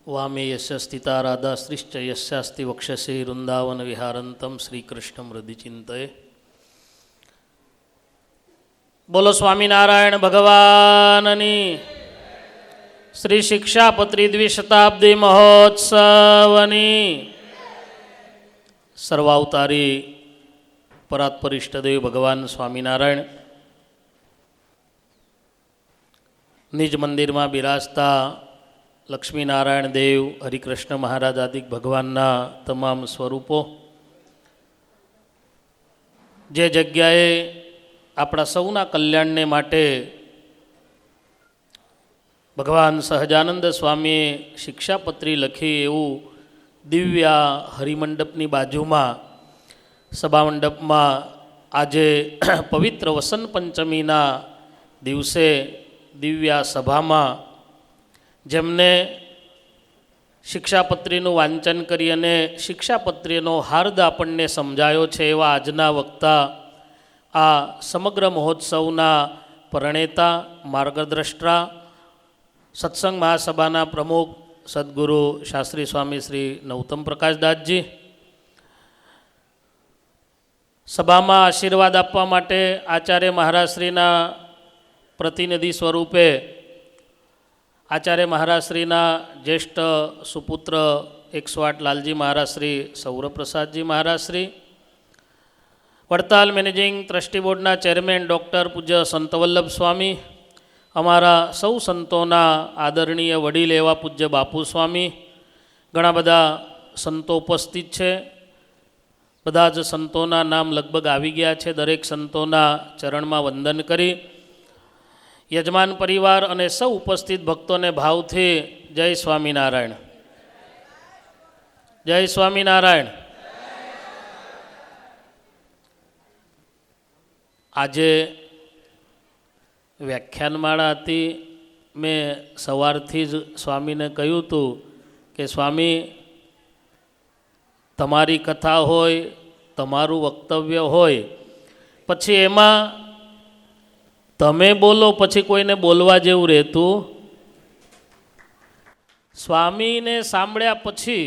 वामे यस्य स्थिता राधाश्रीश्च यस्यास्ति वक्षसि वृंदावन विहारंतं श्रीकृष्ण हृदि बोलो स्वामीनारायण भगवाननी श्री शिक्षापत्री द्विशताब्दी महोत्सवनी सर्वावतारी परात्पर इष्टदेव भगवान स्वामीनारायण निज मंदिर में बिराजता लक्ष्मीनारायण देव हरिकृष्ण महाराज आदि भगवानना तमाम स्वरूपों जे जग्याए आपणा सौना कल्याणने माटे भगवान सहजानंद स्वामीए शिक्षापत्री लखी एवं दिव्या हरिमंडपनी बाजू में सभामंडप में आजे पवित्र वसंत पंचमीना दिवसे दिव्या सभा में जेमने शिक्षापत्रीનું વાંચન કરી અને શિક્ષાપત્રીનો હાર્દ આપણને સમજાયો છે એવા આજના વક્તા આ સમગ્ર મહોત્સવના પ્રણેતા માર્ગદ્રષ્ટા સત્સંગ મહાસભાના પ્રમુખ સદગુરુ શાસ્ત્રી સ્વામી શ્રી નૌતમ પ્રકાશદાસજી, સભામાં આશીર્વાદ આપવા માટે આચાર્ય મહારાજશ્રીના પ્રતિનિધિ સ્વરૂપે आचार्य महाराजश्रीना ज्येष्ठ सुपुत्र 108 लालजी महाराजश्री सौरप्रसादजी महाराजश्री, वड़ताल मैनेजिंग ट्रस्टी बोर्डना चेरमेन डॉक्टर पूज्य संतवल्लभ स्वामी, अमारा सौ संतोना आदरणीय वडील एवा पूज्य बापू स्वामी, घणा बधा संतो उपस्थित है। बधा ज संतोना नाम लगभग आवी गया है। दरेक संतोना चरण में वंदन करी यजमान परिवार अने सौ उपस्थित भक्तों ने भाव थे जय स्वामीनारायण, जय स्वामीनारायण। आजे व्याख्यानमाळा हती। मैं सवारथी ज स्वामी ने कह्युं हतुं के स्वामी तमारी कथा होय, तमारुं वक्तव्य होय, पछी एमां तमे बोलो पछी कोईने बोलवा जेवुं रहेतुं। स्वामी ने सांभळ्या पछी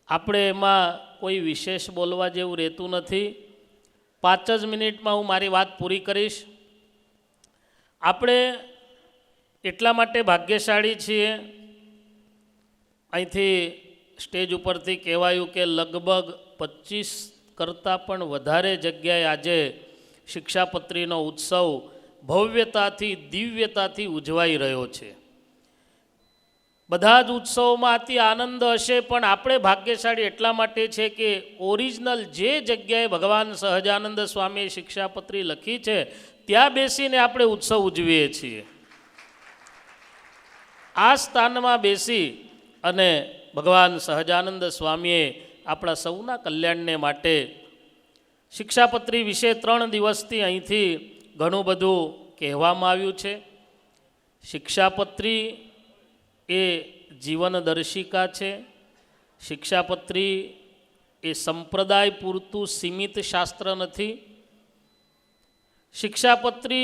आपणे एमां कोई विशेष बोलवा जेवुं रहेतुं नथी। 5 ज मिनिटमां हूँ मारी वात पूरी करीश। आपणे एटला माटे भाग्यशाળી छीए, અહીંથી સ્ટેજ ઉપરથી કહેવાયું કે લગભગ 25 કરતાં પણ વધારે જગ્યાએ આજે शिक्षापत्रीનો उत्सव भव्यताथी दिव्यताथी उजवाई रह्यो छे। बधा ज उत्सवमां अति आनंद हशे, पण आपणे भाग्यशाળી एटला माटे छे के ओरिजिनल जे जग्याए भगवान सहजानंद स्वामीए शिक्षापत्री लखी छे त्यां बेसीने आपणे उत्सव उजवीए छीए। आ स्थानमां बेसी अने भगवान सहजानंद स्वामीए आपणा सौना कल्याणने माटे शिक्षापत्री विषे 3 दिवसथी અહીંથી ઘણું બધું કહેવામાં આવ્યું છે। શિક્ષાપત્રી એ જીવનદર્શિકા છે। શિક્ષાપત્રી એ સંપ્રદાય પૂરતું સીમિત શાસ્ત્ર નથી। શિક્ષાપત્રી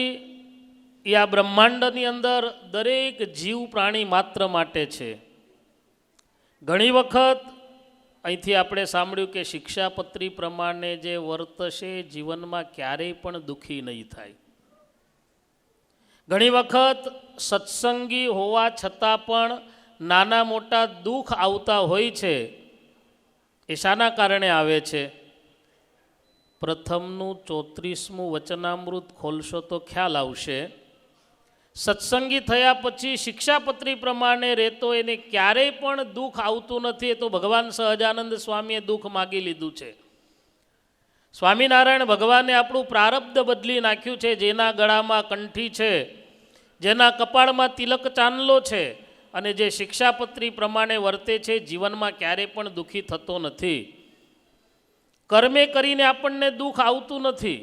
એ આ બ્રહ્માંડની અંદર દરેક જીવ પ્રાણી માત્ર માટે છે। ઘણી વખત અહીંથી આપણે સાંભળ્યું કે શિક્ષાપત્રી પ્રમાણે જે વર્તશે જીવનમાં ક્યારેય પણ દુઃખી નહીં થાય। ઘણી વખત સત્સંગી હોવા છતાં પણ નાના મોટા દુઃખ આવતા હોય છે। એ શાના કારણે આવે છે? પ્રથમનું 34મું વચનામૃત ખોલશો તો ખ્યાલ આવશે। सत्संगी थया पछी शिक्षापत्री प्रमाणे रहतो एने क्यारेय पण दुख आवतुं नथी। तो भगवान सहजानंद स्वामीए दुख मागी लीधुं छे। स्वामीनारायण भगवाने आपणुं प्रारब्ध बदली नाख्युं छे। जेना गळामां कंठी छे, जेना कपाळमां तिलक चांदलो छे अने जे शिक्षापत्री प्रमाणे वर्ते छे जीवनमां क्यारेय पण दुखी थतो नथी। कर्मे करीने आपणने दुख आवतुं नथी।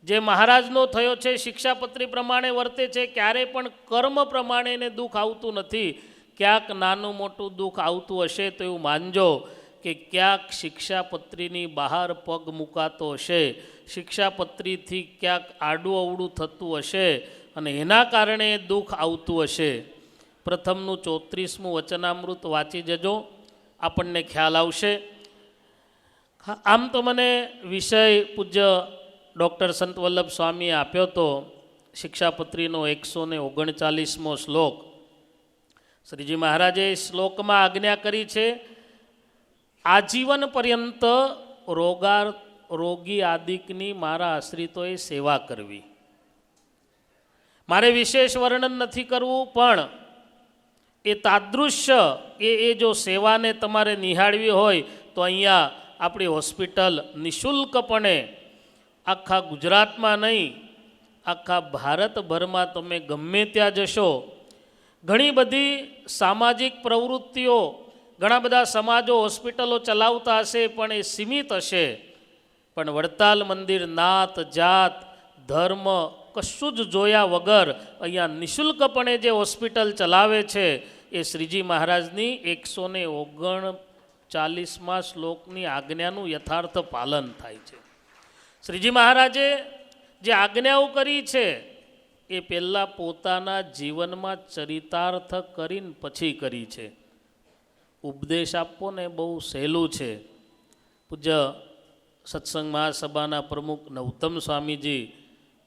जे महाराजनो थयो छे शिक्षापत्री प्रमाणे वर्ते छे क्यारे पण कर्म प्रमाणे ने दुख आवतुं नथी। क्यांक नानुं मोटुं दुख आवतुं हशे तो एवुं मानजो કે ક્યાંક શિક્ષાપત્રીની બહાર પગ મૂકાતો હશે, શિક્ષાપત્રીથી ક્યાંક આડું અવડું થતું હશે અને એના કારણે દુઃખ આવતું હશે. પ્રથમનું 34મું વચનામૃત વાંચી જજો, આપણને ખ્યાલ આવશે. આમ તો મને વિષય પૂજ્ય ડૉક્ટર સંત વલ્લભ સ્વામીએ આપ્યો હતો, શિક્ષાપત્રીનો 139મો શ્લોક. શ્રીજી મહારાજે શ્લોકમાં આજ્ઞા કરી છે, આજીવન પર્યંત રોગી આદિકની મારા આશ્રિતોએ સેવા કરવી. મારે વિશેષ વર્ણન નથી કરવું, પણ એ તાદૃશ્ય એ જો સેવાને તમારે નિહાળવી હોય તો અહીંયા આપણી હોસ્પિટલ નિઃશુલ્કપણે આખા ગુજરાતમાં નહીં, આખા ભારતભરમાં તમે ગમે ત્યાં જશો, ઘણી બધી સામાજિક પ્રવૃત્તિઓ, ઘણા બધા સમાજો હોસ્પિટલો ચલાવતા હશે, પણ એ સીમિત હશે. પણ વડતાલ મંદિર નાત જાત ધર્મ કશું જ જોયા વગર અહીંયા નિઃશુલ્કપણે જે હોસ્પિટલ ચલાવે છે એ શ્રીજી મહારાજની 139મા શ્લોકની આજ્ઞાનું યથાર્થ પાલન થાય છે. શ્રીજી મહારાજે જે આજ્ઞાઓ કરી છે એ પહેલાં પોતાના જીવનમાં ચરિતાર્થ કરીને પછી કરી છે. ઉપદેશ આપવો ને બહુ સહેલું છે. પૂજ્ય સત્સંગ મહાસભાના પ્રમુખ નવતમ સ્વામીજી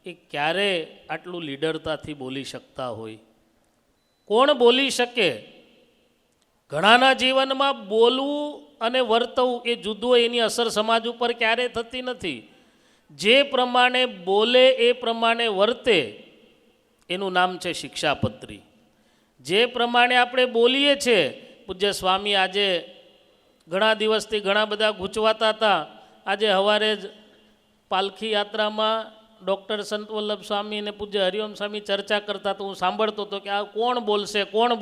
એ ક્યારે આટલું લીડરતાથી બોલી શકતા હોય? કોણ બોલી શકે? ઘણાના જીવનમાં બોલવું અને વર્તવું એ જુદું હોય, એની અસર સમાજ ઉપર ક્યારે થતી નથી. જે પ્રમાણે બોલે એ પ્રમાણે વર્તે એનું નામ છે શિક્ષાપત્રી. જે પ્રમાણે આપણે બોલીએ છીએ, પૂજ્ય સ્વામી આજે ઘણા દિવસથી ઘણા બધા ગૂંચવાતા હતા. આજે સવારે જ પાલખી યાત્રામાં ડૉક્ટર સંત વલ્લભ સ્વામી અને પૂજ્ય હરિઓમ સ્વામી ચર્ચા કરતા તો હું સાંભળતો હતો કે આ કોણ બોલશે, પણ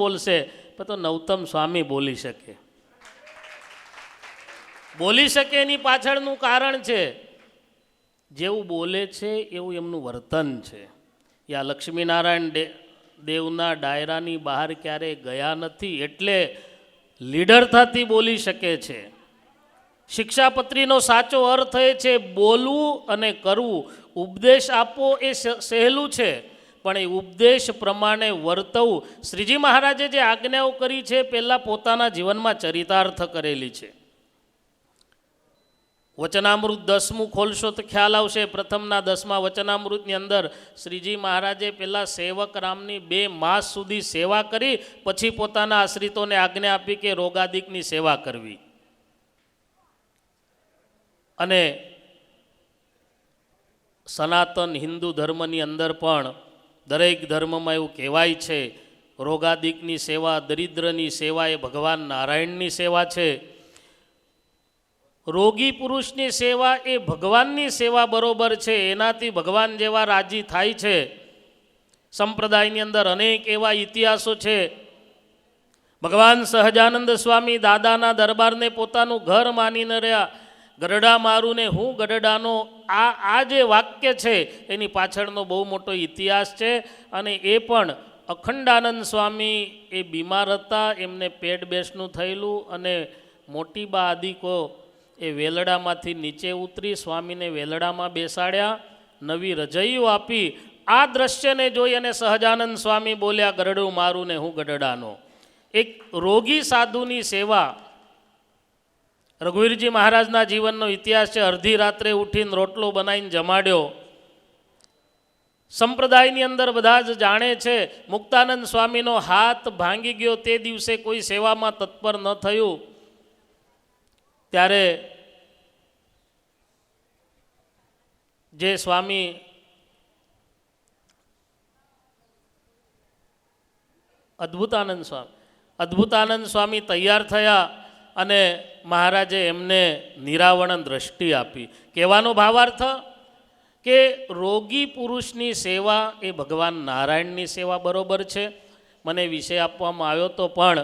તો નવતમ સ્વામી બોલી શકે. બોલી શકે એની પાછળનું કારણ છે, જેવું બોલે છે એવું એમનું વર્તન છે. યા લક્ષ્મીનારાયણ દેવના ડાયરાની બહાર ક્યારેય ગયા નથી, એટલે લીડરતાથી બોલી શકે છે. શિક્ષાપત્રીનો સાચો અર્થ એ છે બોલવું અને કરવું. ઉપદેશ આપવો એ સહેલું છે, પણ એ ઉપદેશ પ્રમાણે વર્તવું. શ્રીજી મહારાજે જે આજ્ઞાઓ કરી છે પહેલાં પોતાના જીવનમાં ચરિતાર્થ કરેલી છે. વચનામૃત 10મું ખોલશો તો ખ્યાલ આવશે. પ્રથમના 10મા વચનામૃતની અંદર શ્રીજી મહારાજે પહેલાં સેવક રામની 2 માસ સુધી સેવા કરી, પછી પોતાના આશ્રિતોને આજ્ઞા આપી કે રોગાદિકની સેવા કરવી. અને સનાતન હિન્દુ ધર્મની અંદર પણ દરેક ધર્મમાં એવું કહેવાય છે, રોગાદિકની સેવા, દરિદ્રની સેવા એ ભગવાન નારાયણની સેવા છે. રોગી પુરુષની સેવા એ ભગવાનની સેવા બરોબર છે, એનાથી ભગવાન જેવા રાજી થાય છે. સંપ્રદાયની અંદર અનેક એવા ઇતિહાસો છે. ભગવાન સહજાનંદ સ્વામી દાદાના દરબારને પોતાનું ઘર માનીને રહ્યા. ગરડા મારું ને હું ગરડાનો, આ જે વાક્ય છે એની પાછળનો બહુ મોટો ઇતિહાસ છે. અને એ પણ અખંડાનંદ સ્વામી એ બીમાર હતા, એમને પેટ બેસનું થયેલું, અને મોટી બા આદિકો એ વેલડામાંથી નીચે ઉતરી સ્વામીને વેલડામાં બેસાડ્યા, નવી રજૈયું આપી. આ દ્રશ્યને જોઈ અને સહજાનંદ સ્વામી બોલ્યા, ગરડું મારું ને હું ગરડાનો. એક રોગી સાધુની સેવા. રઘુવીરજી મહારાજના જીવનનો ઇતિહાસ છે. અડધી રાત્રે ઉઠીને રોટલો બનાવીને જમાડ્યો. સંપ્રદાયની અંદર બધા જ જાણે છે, મુક્તાનંદ સ્વામીનો હાથ ભાંગી ગયો તે દિવસે કોઈ સેવામાં તત્પર ન થયું. ત્યારે જે સ્વામી અદ્ભુતાનંદ સ્વામી તૈયાર થયા અને મહારાજે એમને નિરાવરણ દ્રષ્ટિ આપી. કહેવાનો ભાવાર્થ કે રોગી પુરુષની સેવા એ ભગવાન નારાયણની સેવા બરોબર છે. મને વિષય આપવામાં આવ્યો તો પણ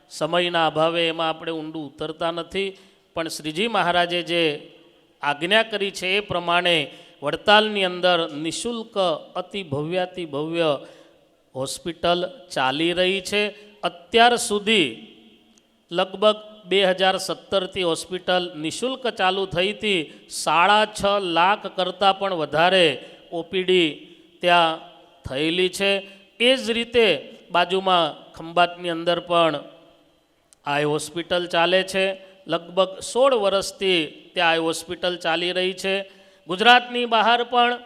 સમયના અભાવે એમાં આપણે ઊંડું ઉતરતા નથી. પણ શ્રીજી મહારાજે જે આજ્ઞા કરી છે એ પ્રમાણે વડતાલની અંદર નિઃશુલ્ક અતિ ભવ્યાતિ ભવ્ય હોસ્પિટલ ચાલી રહી છે. અત્યાર સુધી લગભગ 2017થી હોસ્પિટલ નિઃશુલ્ક ચાલુ થઈ હતી. 6.5 લાખ કરતાં પણ વધારે ઓપીડી ત્યાં થયેલી છે. એ જ રીતે બાજુમાં ખંભાતની અંદર પણ આઈ હોસ્પિટલ ચાલે છે. લગભગ 16 વર્ષથી ત્યાં આઈ હોસ્પિટલ ચાલી રહી છે. ગુજરાતની બહાર પણ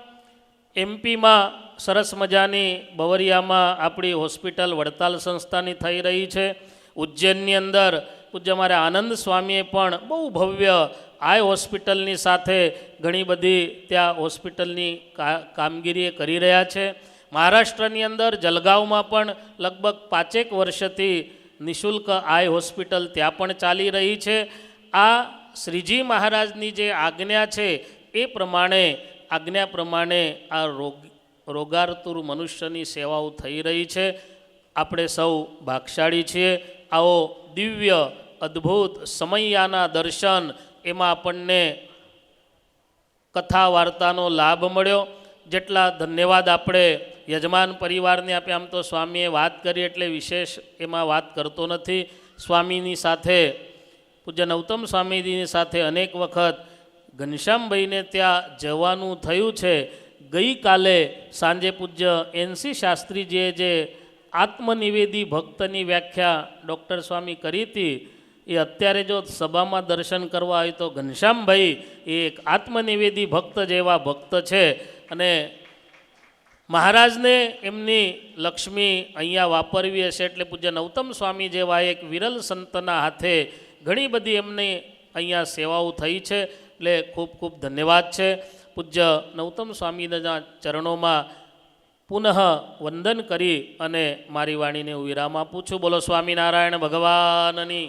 એમપીમાં સરસ મજાની બવરિયામાં આપણી હોસ્પિટલ વડતાલ સંસ્થાની થઈ રહી છે. ઉજ્જૈનની અંદર પૂજ્ય અમારે આનંદ સ્વામીએ પણ બહુ ભવ્ય આઈ હોસ્પિટલની સાથે ઘણી બધી ત્યાં હોસ્પિટલની કામગીરી કરી રહ્યા છે. મહારાષ્ટ્રની અંદર જલગાંવમાં પણ લગભગ 5 વર્ષથી નિઃશુલ્ક આઈ હોસ્પિટલ ત્યાં પણ ચાલી રહી છે. આ શ્રીજી મહારાજની જે આજ્ઞા છે એ આજ્ઞા પ્રમાણે આ રોગાતુર મનુષ્યની સેવાઓ થઈ રહી છે. આપણે સૌ ભાગશાળી છીએ. આવો દિવ્ય અદ્ભુત સમૈયાના દર્શન એમાં આપણને કથા વાર્તાનો લાભ મળ્યો. જેટલા ધન્યવાદ આપણે યજમાન પરિવારને આપે, આમ તો સ્વામીએ વાત કરી એટલે વિશેષ એમાં વાત કરતો નથી. સ્વામીની સાથે પૂજ્ય નવતમ સ્વામીજીની સાથે અનેક વખત ઘનશ્યામભાઈને ત્યાં જવાનું થયું છે. ગઈકાલે સાંજે પૂજ્ય NC શાસ્ત્રીજીએ જે આત્મનિવેદી ભક્તની વ્યાખ્યા ડૉક્ટર સ્વામી કરી હતી, એ અત્યારે જો સભામાં દર્શન કરવા હોય તો ઘનશ્યામભાઈ એ એક આત્મનિવેદી ભક્ત જેવા ભક્ત છે. અને મહારાજને એમની લક્ષ્મી અહીંયા વાપરવી હશે એટલે પૂજ્ય નવતમ સ્વામી જેવા એક વિરલ સંતના હાથે ઘણી બધી એમની અહીંયા સેવાઓ થઈ છે. એટલે ખૂબ ખૂબ ધન્યવાદ છે. પૂજ્ય નવતમ સ્વામીના ચરણોમાં પુનઃ વંદન કરી અને મારી વાણીને હું વિરામ આપું છું. બોલો સ્વામિનારાયણ ભગવાનની.